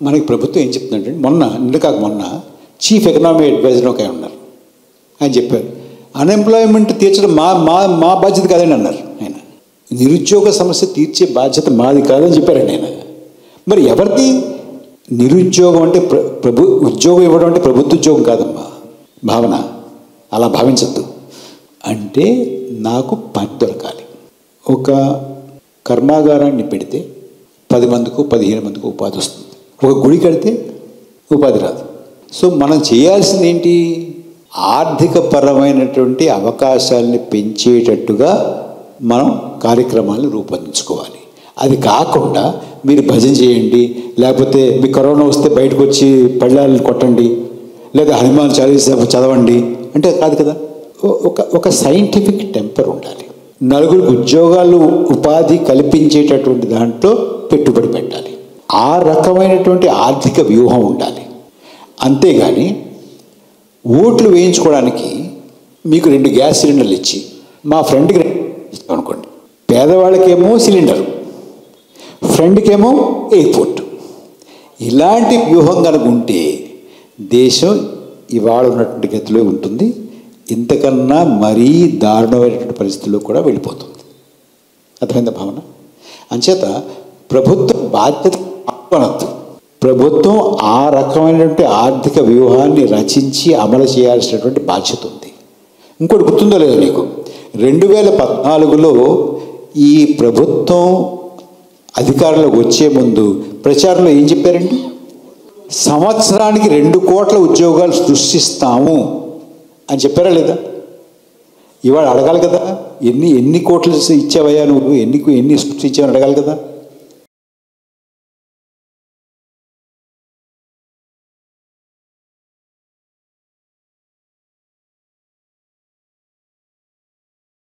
మనకి ప్రభుత్వం ఏం చెప్తుందంటే మొన్న చీఫ్ ఎకనామిక్ అడ్వైజర్ ఒక ఆయన ఉన్నారు. ఆయన చెప్పారు, అన్ఎంప్లాయ్మెంట్ తీర్చడం మా బాధ్యత కాదని అన్నారు ఆయన. నిరుద్యోగ సమస్య తీర్చే బాధ్యత మాది కాదని చెప్పారండి ఆయన. మరి ఎవరిది? నిరుద్యోగం అంటే ఉద్యోగం ఇవ్వడం అంటే ప్రభుత్వ ఉద్యోగం కాదమ్మా భావన, అలా భావించద్దు. అంటే నాకు పని దొరకాలి. ఒక కర్మాగారాన్ని పెడితే 10 మందికో 15 మందికో ఉపాధి వస్తుంది. ఒక గుడి కడితే ఉపాధి రాదు. సో మనం చేయాల్సింది ఏంటి? ఆర్థిక పరమైనటువంటి అవకాశాలని పెంచేటట్టుగా మనం కార్యక్రమాలను రూపొందించుకోవాలి. అది కాకుండా మీరు భజన చేయండి, లేకపోతే మీ కరోనా వస్తే బయటకు వచ్చి పళ్ళాలను కొట్టండి, లేదా హనుమాన్ చాలీసా చదవండి అంటే కాదు కదా. ఒక సైంటిఫిక్ టెంపర్ ఉండాలి. నలుగురికి ఉద్యోగాలు ఉపాధి కల్పించేటటువంటి దాంట్లో పెట్టుబడి పెట్టాలి. ఆ రకమైనటువంటి ఆర్థిక వ్యూహం ఉండాలి. అంతేగాని ఓట్లు వేయించుకోవడానికి మీకు 2 గ్యాస్ సిలిండర్లు ఇచ్చి మా ఫ్రెండ్కి ఇస్తాం అనుకోండి, పేదవాళ్ళకేమో సిలిండరు, ఫ్రెండ్కేమో ఎయిర్పోర్ట్. ఇలాంటి వ్యూహం కనుక ఉంటే దేశం ఇవాళ ఉన్నటువంటి గతిలో ఉంటుంది. ఇంతకన్నా మరీ దారుణమైనటువంటి పరిస్థితుల్లో కూడా వెళ్ళిపోతుంది. అర్థమైందా భావన? అంచేత ప్రభుత్వం బాధ్యత అనొద్దు. ప్రభుత్వం ఆ రకమైనటువంటి ఆర్థిక వ్యూహాన్ని రచించి అమలు చేయాల్సినటువంటి బాధ్యత ఉంది. ఇంకోటి గుర్తుందో లేదో నీకు, 2014లో ఈ ప్రభుత్వం అధికారంలోకి వచ్చే ముందు ప్రచారంలో ఏం చెప్పారండి? సంవత్సరానికి 2 కోట్ల ఉద్యోగాలు సృష్టిస్తాము అని చెప్పారా లేదా? ఇవాళ అడగాలి కదా, ఎన్ని కోట్లు ఇచ్చావయ్యా నువ్వు, ఎన్ని సృష్టించావని అడగాలి కదా.